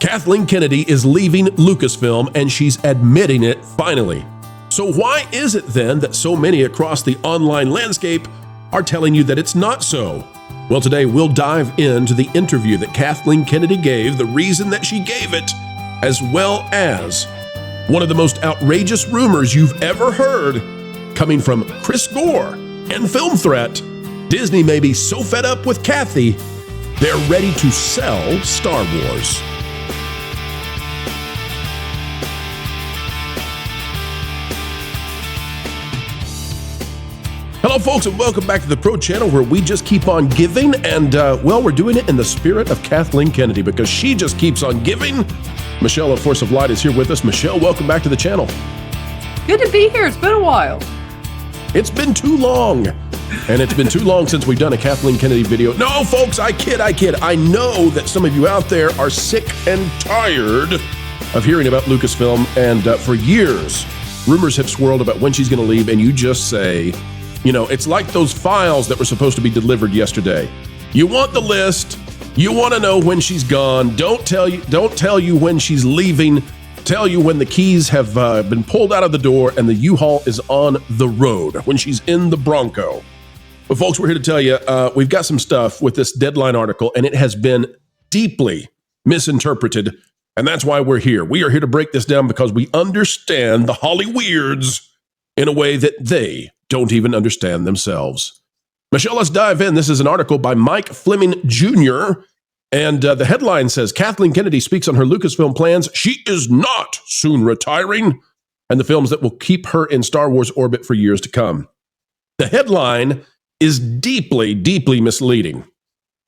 Kathleen Kennedy is leaving Lucasfilm, and she's admitting it finally. So why is it then that so many across the online landscape are telling you that it's not so? Well, today we'll dive into the interview that Kathleen Kennedy gave, the reason that she gave it, as well as one of the most outrageous rumors you've ever heard coming from Chris Gore and Film Threat. Disney may be so fed up with Kathy, they're ready to sell Star Wars. Hello, folks, and welcome back to the Pro Channel, where we just keep on giving, and, well, we're doing it in the spirit of Kathleen Kennedy, because she just keeps on giving. Michelle of Force of Light is here with us. Michelle, welcome back to the channel. Good to be here. It's been a while. It's been too long, and it's been too long since we've done a Kathleen Kennedy video. No, folks, I kid. I know that some of you out there are sick and tired of hearing about Lucasfilm, and for years, rumors have swirled about when she's going to leave, and you just say, you know, it's like those files that were supposed to be delivered yesterday. You want the list. You want to know when she's gone. Don't tell you when she's leaving. Tell you when the keys have been pulled out of the door and the U-Haul is on the road, when she's in the Bronco. But folks, we're here to tell you, we've got some stuff with this Deadline article, and it has been deeply misinterpreted, and that's why we're here. We are here to break this down because we understand the Holly Weirds in a way that they don't even understand themselves. Michelle, let's dive in. This is an article by Mike Fleming Jr., and the headline says, Kathleen Kennedy speaks on her Lucasfilm plans. She is not soon retiring, and the films that will keep her in Star Wars orbit for years to come. The headline is deeply, deeply misleading.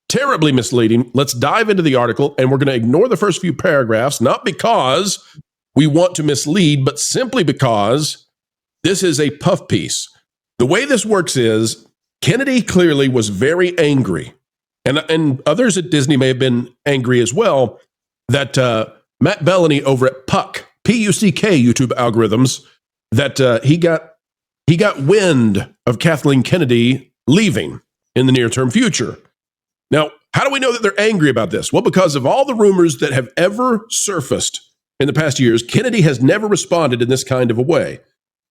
Terribly misleading. Let's dive into the article, and we're going to ignore the first few paragraphs, not because we want to mislead, but simply because this is a puff piece. The way this works is Kennedy clearly was very angry, and others at Disney may have been angry as well, that Matt Bellany over at Puck, P-U-C-K YouTube algorithms, that he got wind of Kathleen Kennedy leaving in the near-term future. Now, how do we know that they're angry about this? Well, because of all the rumors that have ever surfaced in the past years, Kennedy has never responded in this kind of a way.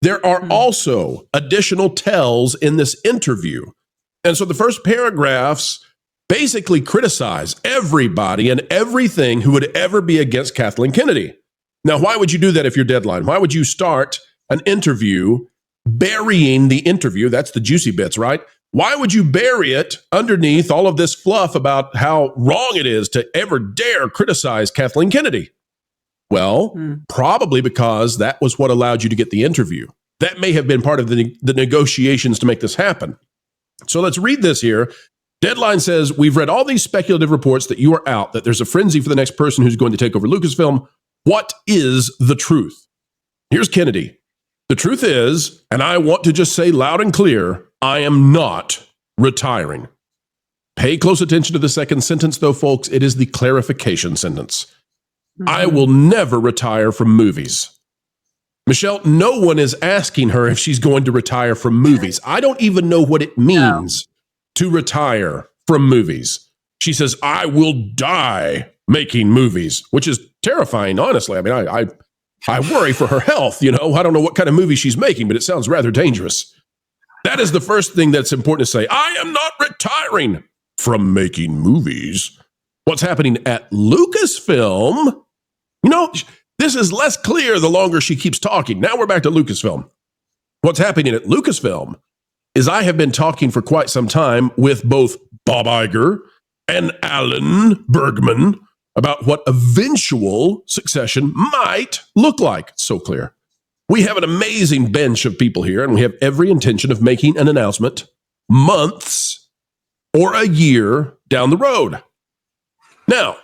There are also additional tells in this interview. And so the first paragraphs basically criticize everybody and everything who would ever be against Kathleen Kennedy. Now, why would you do that if you're Deadline? Why would you start an interview burying the interview? That's the juicy bits, right? Why would you bury it underneath all of this fluff about how wrong it is to ever dare criticize Kathleen Kennedy? Well, probably because that was what allowed you to get the interview. That may have been part of the negotiations to make this happen. So let's read this here. Deadline says, we've read all these speculative reports that you are out, that there's a frenzy for the next person who's going to take over Lucasfilm. What is the truth? Here's Kennedy. The truth is, and I want to just say loud and clear, I am not retiring. Pay close attention to the second sentence, though, folks. It is the clarification sentence. I will never retire from movies. Michelle, no one is asking her if she's going to retire from movies. I don't even know what it means to retire from movies. She says, I will die making movies, which is terrifying, honestly. I mean, I worry for her health, you know. I don't know what kind of movie she's making, but it sounds rather dangerous. That is the first thing that's important to say. I am not retiring from making movies. What's happening at Lucasfilm, you know, this is less clear the longer she keeps talking. Now we're back to Lucasfilm. What's happening at Lucasfilm is I have been talking for quite some time with both Bob Iger and Alan Bergman about what eventual succession might look like. It's so clear. We have an amazing bench of people here, and we have every intention of making an announcement months or a year down the road. Now,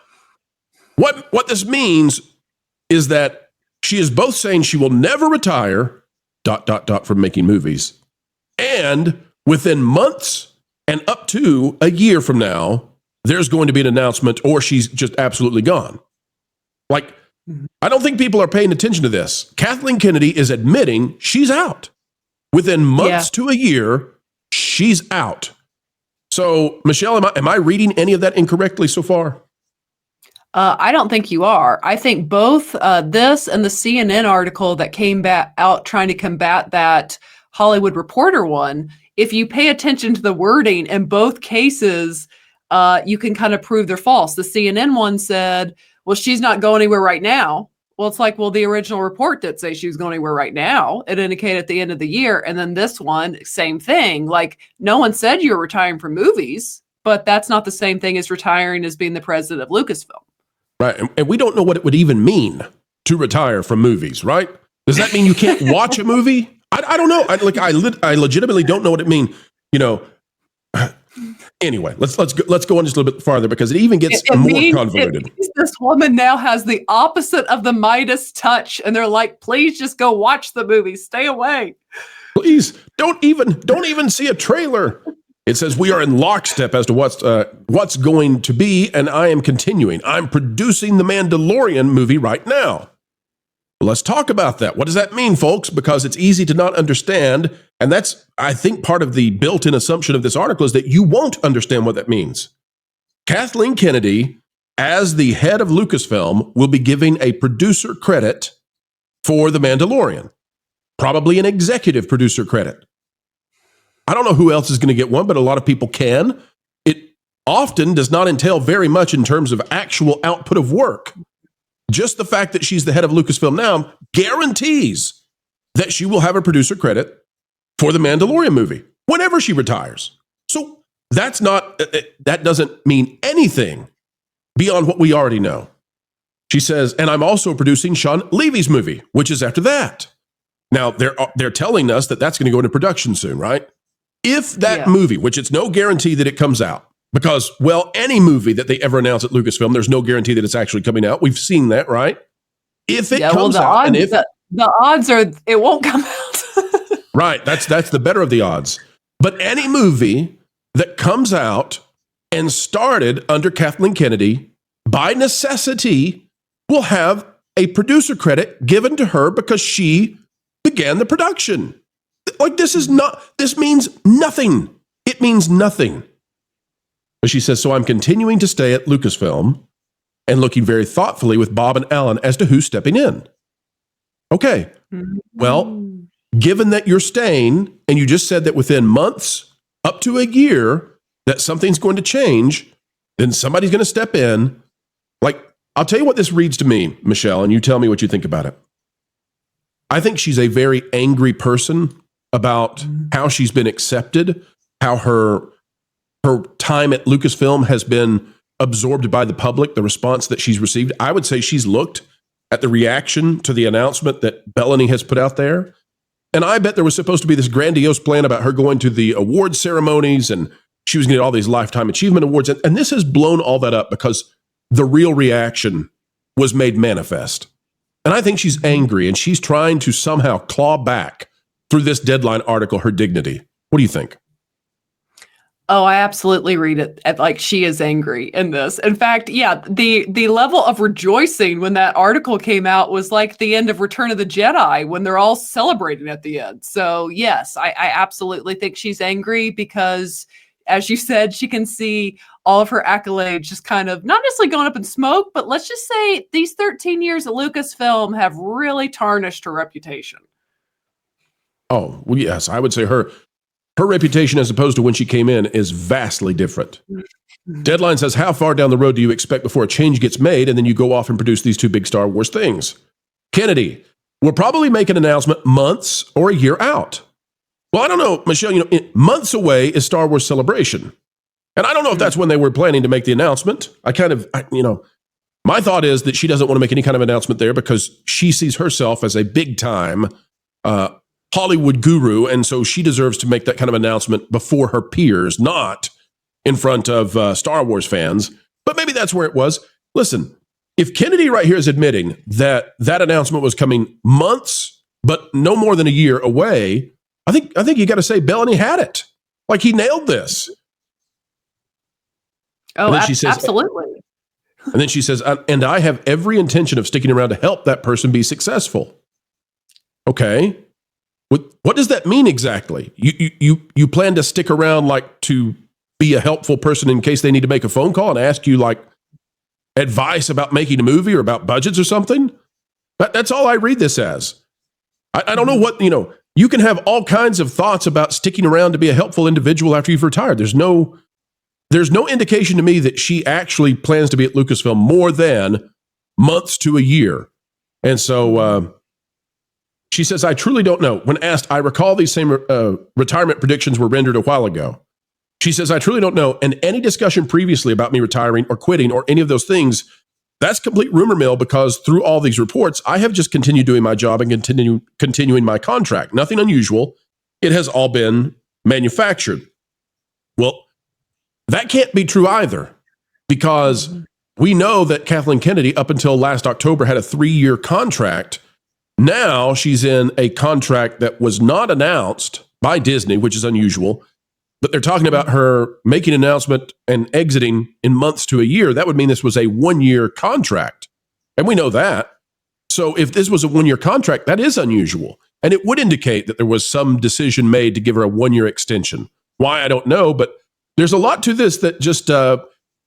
what this means is that she is both saying she will never retire, ... from making movies, and within months and up to a year from now, there's going to be an announcement, or she's just absolutely gone. Like, I don't think people are paying attention to this. Kathleen Kennedy is admitting she's out. Within months to a year, she's out. So, Michelle, am I reading any of that incorrectly so far? I don't think you are. I think both this and the CNN article that came out trying to combat that Hollywood Reporter one, if you pay attention to the wording in both cases, you can kind of prove they're false. The CNN one said, well, she's not going anywhere right now. Well, it's like, well, the original report did say she was going anywhere right now. It indicated at the end of the year. And then this one, same thing. Like, no one said you were retiring from movies, but that's not the same thing as retiring as being the president of Lucasfilm. Right. And we don't know what it would even mean to retire from movies, right? Does that mean you can't watch a movie? I don't know. I legitimately don't know what it means. Anyway, let's go on just a little bit farther because it even gets more convoluted. This woman now has the opposite of the Midas touch, and they're like, "Please just go watch the movie. Stay away. Please don't even see a trailer." It says we are in lockstep as to what's going to be, and I am continuing. I'm producing the Mandalorian movie right now. Let's talk about that. What does that mean, folks? Because it's easy to not understand, and that's, I think, part of the built-in assumption of this article is that you won't understand what that means. Kathleen Kennedy, as the head of Lucasfilm, will be giving a producer credit for The Mandalorian, probably an executive producer credit. I don't know who else is going to get one, but a lot of people can. It often does not entail very much in terms of actual output of work. Just the fact that she's the head of Lucasfilm now guarantees that she will have a producer credit for the Mandalorian movie whenever she retires. So that doesn't mean anything beyond what we already know. She says, and I'm also producing Sean Levy's movie, which is after that. Now, they're telling us that that's going to go into production soon, right? If that movie, which it's no guarantee that it comes out, because, well, any movie that they ever announce at Lucasfilm, there's no guarantee that it's actually coming out. We've seen that, right? If it comes out, and if the odds are it won't come out. Right, that's the better of the odds. But any movie that comes out and started under Kathleen Kennedy, by necessity, will have a producer credit given to her because she began the production. Like, this means nothing. It means nothing. But she says, so I'm continuing to stay at Lucasfilm and looking very thoughtfully with Bob and Alan as to who's stepping in. Okay. Well, given that you're staying and you just said that within months up to a year that something's going to change, then somebody's going to step in. Like, I'll tell you what this reads to me, Michelle, and you tell me what you think about it. I think she's a very angry person about how she's been accepted, how her time at Lucasfilm has been absorbed by the public, the response that she's received. I would say she's looked at the reaction to the announcement that Bellany has put out there. And I bet there was supposed to be this grandiose plan about her going to the award ceremonies and she was going to get all these lifetime achievement awards. And this has blown all that up because the real reaction was made manifest. And I think she's angry and she's trying to somehow claw back through this Deadline article her dignity. What do you think? Oh, I absolutely read it like she is angry in this. In fact, yeah, the level of rejoicing when that article came out was like the end of Return of the Jedi when they're all celebrating at the end. So yes, I absolutely think she's angry because, as you said, she can see all of her accolades just kind of not necessarily going up in smoke, but let's just say these 13 years at Lucasfilm have really tarnished her reputation. Oh, well, yes, I would say her reputation as opposed to when she came in is vastly different. Deadline says, how far down the road do you expect before a change gets made and then you go off and produce these two big Star Wars things? Kennedy, we'll probably make an announcement months or a year out. Well, I don't know, Michelle, months away is Star Wars Celebration. And I don't know if that's when they were planning to make the announcement. My thought is that she doesn't want to make any kind of announcement there because she sees herself as a big time Hollywood guru, and so she deserves to make that kind of announcement before her peers, not in front of Star Wars fans. But maybe that's where it was. Listen, if Kennedy right here is admitting that that announcement was coming months, but no more than a year away, I think you got to say Bellany had it. Like, he nailed this. Oh, absolutely. And then she says, and I have every intention of sticking around to help that person be successful. Okay. What does that mean exactly? You plan to stick around like to be a helpful person in case they need to make a phone call and ask you like advice about making a movie or about budgets or something. That's all I read this as. I don't know what, you can have all kinds of thoughts about sticking around to be a helpful individual after you've retired. There's no indication to me that she actually plans to be at Lucasfilm more than months to a year. And so she says, I truly don't know. When asked, I recall these same retirement predictions were rendered a while ago. She says, I truly don't know. And any discussion previously about me retiring or quitting or any of those things, that's complete rumor mill, because through all these reports, I have just continued doing my job and continuing my contract. Nothing unusual. It has all been manufactured. Well, that can't be true either, because we know that Kathleen Kennedy, up until last October, had a 3-year contract. Now she's in a contract that was not announced by Disney, which is unusual, but they're talking about her making an announcement and exiting in months to a year. That would mean this was a 1-year contract. And we know that. So if this was a 1-year contract, that is unusual. And it would indicate that there was some decision made to give her a 1-year extension. Why, I don't know, but there's a lot to this that just,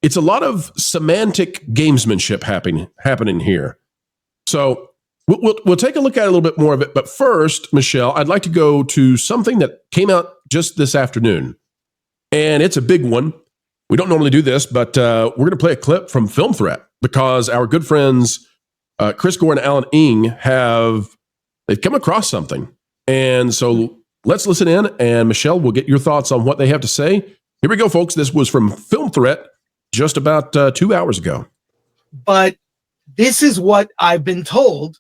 it's a lot of semantic gamesmanship happening here. So we'll take a look at a little bit more of it. But first, Michelle, I'd like to go to something that came out just this afternoon. And it's a big one. We don't normally do this, but we're going to play a clip from Film Threat, because our good friends Chris Gore and Alan Ng they've come across something. And so let's listen in, and Michelle will get your thoughts on what they have to say. Here we go, folks. This was from Film Threat just about 2 hours ago. But this is what I've been told.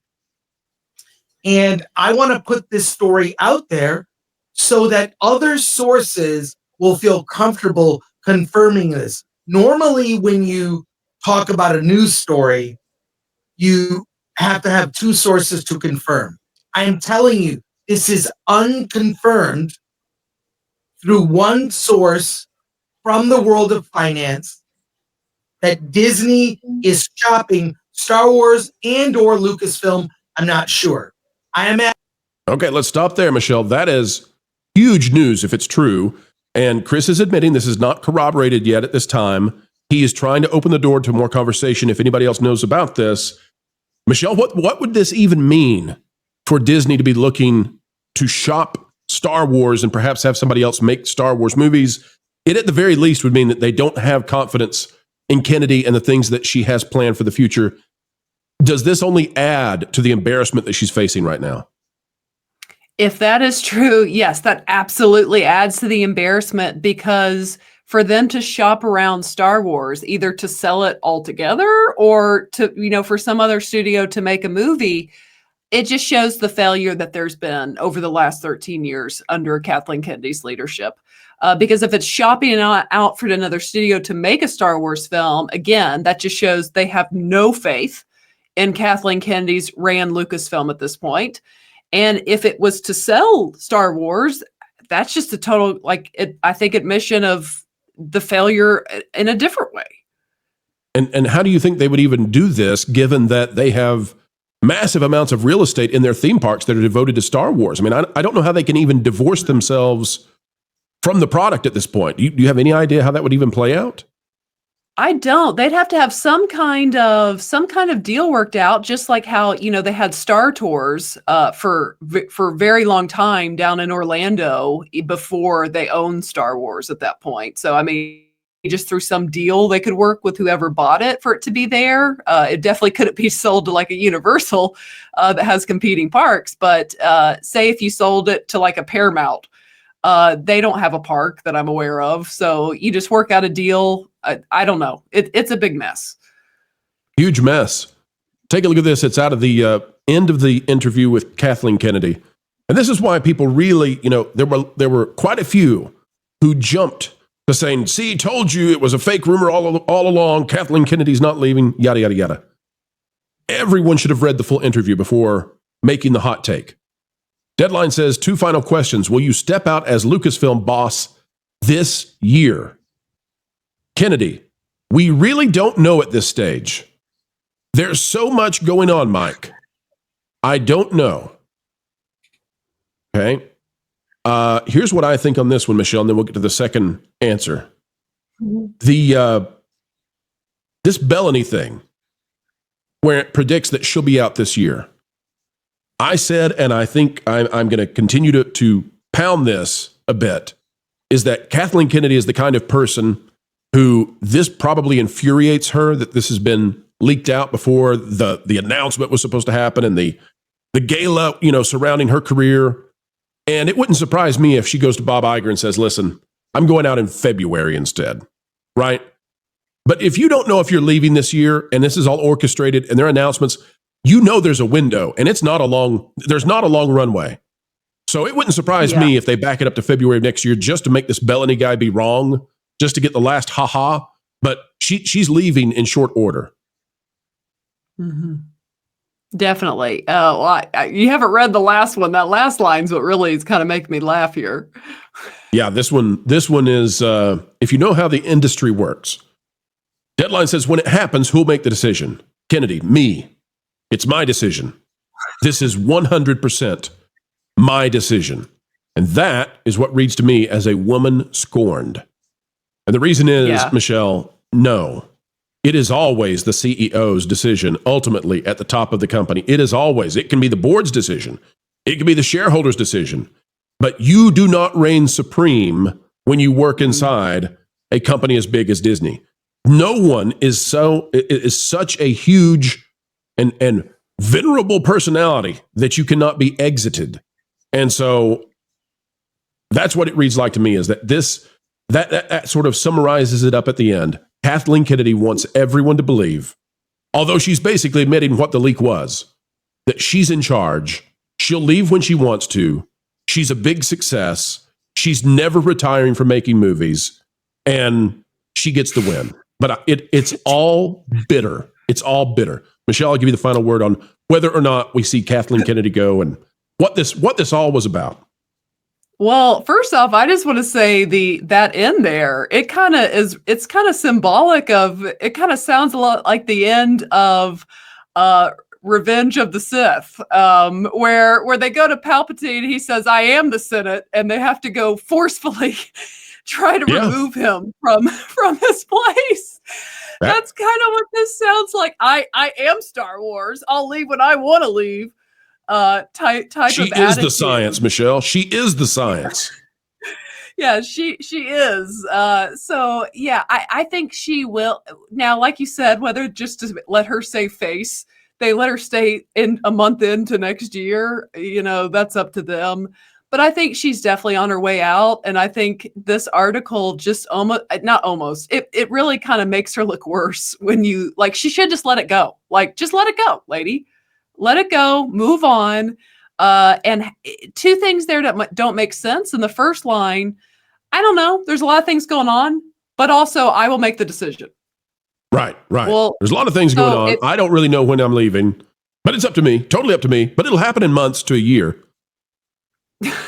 And I want to put this story out there so that other sources will feel comfortable confirming this. Normally, when you talk about a news story, you have to have 2 sources to confirm. I am telling you, this is unconfirmed through one source from the world of finance, that Disney is shopping Star Wars and or Lucasfilm. I'm not sure. Okay, let's stop there, Michelle. That is huge news if it's true. And Chris is admitting this is not corroborated yet at this time. He is trying to open the door to more conversation if anybody else knows about this. Michelle, what would this even mean for Disney to be looking to shop Star Wars and perhaps have somebody else make Star Wars movies? It at the very least would mean that they don't have confidence in Kennedy and the things that she has planned for the future. Does this only add to the embarrassment that she's facing right now? If that is true, yes, that absolutely adds to the embarrassment, because for them to shop around Star Wars, either to sell it altogether or to, for some other studio to make a movie, it just shows the failure that there's been over the last 13 years under Kathleen Kennedy's leadership. Because if it's shopping out for another studio to make a Star Wars film, again, that just shows they have no faith in Kathleen Kennedy's ran Lucasfilm at this point. And if it was to sell Star Wars, that's just a total, I think, admission of the failure in a different way. And how do you think they would even do this, given that they have massive amounts of real estate in their theme parks that are devoted to Star Wars? I mean, I don't know how they can even divorce themselves from the product at this point. Do you have any idea how that would even play out? I don't. They'd have to have some kind of deal worked out, just like how, they had Star Tours for a very long time down in Orlando before they owned Star Wars at that point. So, I mean, just through some deal they could work with whoever bought it for it to be there. It definitely couldn't be sold to like a Universal that has competing parks. But say if you sold it to like a Paramount, they don't have a park that I'm aware of. So you just work out a deal. I don't know. It's a big mess. Huge mess. Take a look at this. It's out of the end of the interview with Kathleen Kennedy. And this is why people really, there were quite a few who jumped to saying, see, told you it was a fake rumor all along. Kathleen Kennedy's not leaving, yada, yada, yada. Everyone should have read the full interview before making the hot take. Deadline says 2 final questions. Will you step out as Lucasfilm boss this year? Kennedy, we really don't know at this stage. There's so much going on, Mike. I don't know. Okay. Here's what I think on this one, Michelle, and then we'll get to the second answer. This this Bellany thing, where it predicts that she'll be out this year. I said, and I think I'm going to continue to pound this a bit, is that Kathleen Kennedy is the kind of person who this probably infuriates her, that this has been leaked out before the announcement was supposed to happen and the gala, surrounding her career. And it wouldn't surprise me if she goes to Bob Iger and says, listen, I'm going out in February instead, right? But if you don't know if you're leaving this year and this is all orchestrated and there are announcements, there's a window and there's not a long runway. So it wouldn't surprise me if they back it up to February of next year just to make this Bellany guy be wrong, just to get the last ha-ha. But she's leaving in short order. Mm-hmm. Definitely. You haven't read the last one. That last line's what really is kind of making me laugh here. Yeah, this one is, if you know how the industry works, Deadline says, when it happens, who'll make the decision? Kennedy, me. It's my decision. This is 100% my decision. And that is what reads to me as a woman scorned. And the reason is, Michelle, no. It is always the CEO's decision, ultimately, at the top of the company. It is always. It can be the board's decision. It can be the shareholders' decision. But you do not reign supreme when you work inside a company as big as Disney. No one is such a huge and venerable personality that you cannot be exited. And so that's what it reads like to me, is that that sort of summarizes it up at the end. Kathleen Kennedy wants everyone to believe, although she's basically admitting what the leak was, that she's in charge. She'll leave when she wants to. She's a big success. She's never retiring from making movies, and she gets the win. But it's all bitter. It's all bitter. Michelle, I'll give you the final word on whether or not we see Kathleen Kennedy go and what this all was about. Well, first off, I just want to say that in there, it's kind of symbolic of, it kind of sounds a lot like the end of Revenge of the Sith, where they go to Palpatine, he says, I am the Senate, and they have to go forcefully try to remove him from his place. That's kind of what this sounds like. I am Star Wars. I'll leave when I want to leave. Type she of is attitude. the science, Michelle. She is the science. Yeah, she is. So yeah, I think she will. Now, like you said, whether just to let her save face, they let her stay in a month into next year, that's up to them. But I think she's definitely on her way out. And I think this article just it really kind of makes her look worse when she should just let it go. Just let it go, lady. Let it go, move on. And two things there that don't make sense. In the first line, I don't know. There's a lot of things going on, but also I will make the decision. Right. Well, there's a lot of things going on. I don't really know when I'm leaving, but it's up to me, totally up to me. But it'll happen in months to a year.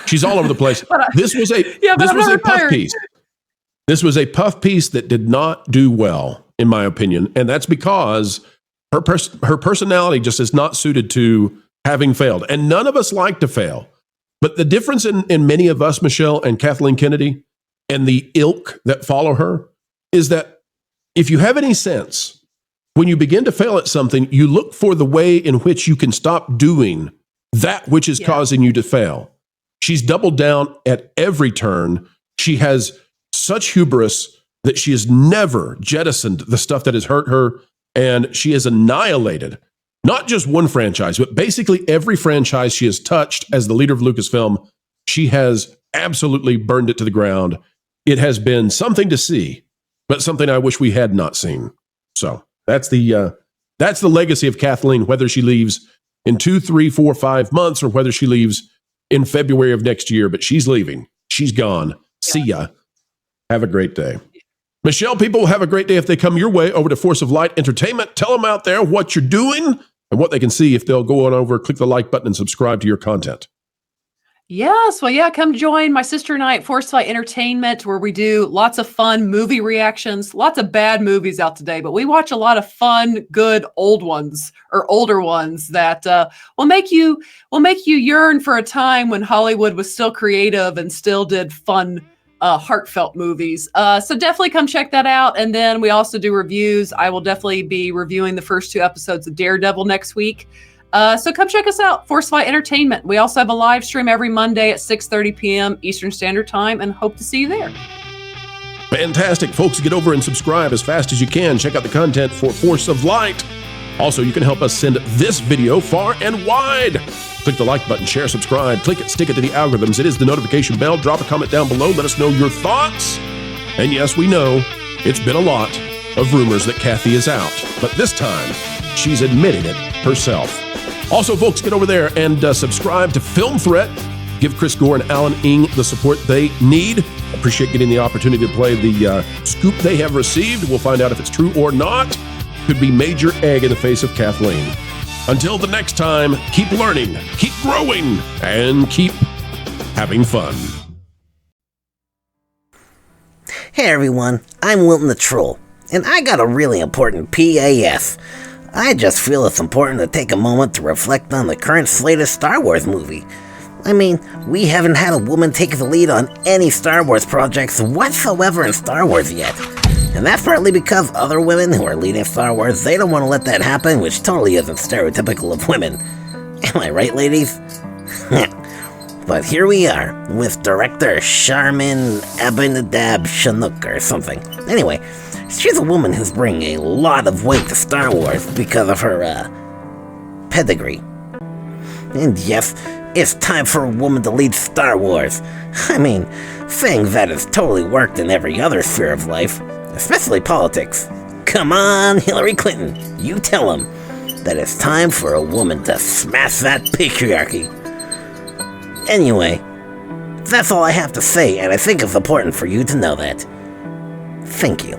She's all over the place. This was a puff piece. This was a puff piece that did not do well, in my opinion, and that's because her personality just is not suited to having failed, and none of us like to fail. But the difference in many of us, Michelle and Kathleen Kennedy, and the ilk that follow her, is that if you have any sense, when you begin to fail at something, you look for the way in which you can stop doing that which is causing you to fail. She's doubled down at every turn. She has such hubris that she has never jettisoned the stuff that has hurt her, and she has annihilated not just one franchise, but basically every franchise she has touched as the leader of Lucasfilm. She has absolutely burned it to the ground. It has been something to see, but something I wish we had not seen. So that's the legacy of Kathleen, whether she leaves in 2, 3, 4, 5 months or whether she leaves in February of next year. But she's leaving. She's gone. See ya. Have a great day. Michelle, people will have a great day if they come your way over to Force of Light Entertainment. Tell them out there what you're doing and what they can see if they'll go on over, click the like button, and subscribe to your content. Yes. Well, come join my sister and I at Force of Light Entertainment, where we do lots of fun movie reactions, lots of bad movies out today, but we watch a lot of fun, good older ones that will make you yearn for a time when Hollywood was still creative and still did fun heartfelt movies. So definitely come check that out. And then we also do reviews. I will definitely be reviewing the first 2 episodes of Daredevil next week. So come check us out, Forcefly Entertainment. We also have a live stream every Monday at 6:30 p.m. Eastern Standard Time, and hope to see you there. Fantastic. Folks, get over and subscribe as fast as you can. Check out the content for Force of Light. Also, you can help us send this video far and wide. Click the like button, share, subscribe, click it, stick it to the algorithms. It is the notification bell. Drop a comment down below. Let us know your thoughts. And yes, we know it's been a lot of rumors that Kathy is out, but this time she's admitting it herself. Also, folks, get over there and subscribe to Film Threat. Give Chris Gore and Alan Ng the support they need. Appreciate getting the opportunity to play the scoop they have received. We'll find out if it's true or not. Could be major egg in the face of Kathleen. Until the next time, keep learning, keep growing, and keep having fun. Hey everyone, I'm Wilton the Troll, and I got a really important PAF. I just feel it's important to take a moment to reflect on the current slate of Star Wars movie. I mean, we haven't had a woman take the lead on any Star Wars projects whatsoever in Star Wars yet. And that's partly because other women who are leading Star Wars, they don't want to let that happen, which totally isn't stereotypical of women. Am I right, ladies? But here we are, with director Charmin Abinadab Chinook or something. Anyway, she's a woman who's bringing a lot of weight to Star Wars because of her, pedigree. And yes, it's time for a woman to lead Star Wars. I mean, saying that has totally worked in every other sphere of life, especially politics. Come on, Hillary Clinton, you tell them that it's time for a woman to smash that patriarchy. Anyway, that's all I have to say, and I think it's important for you to know that. Thank you.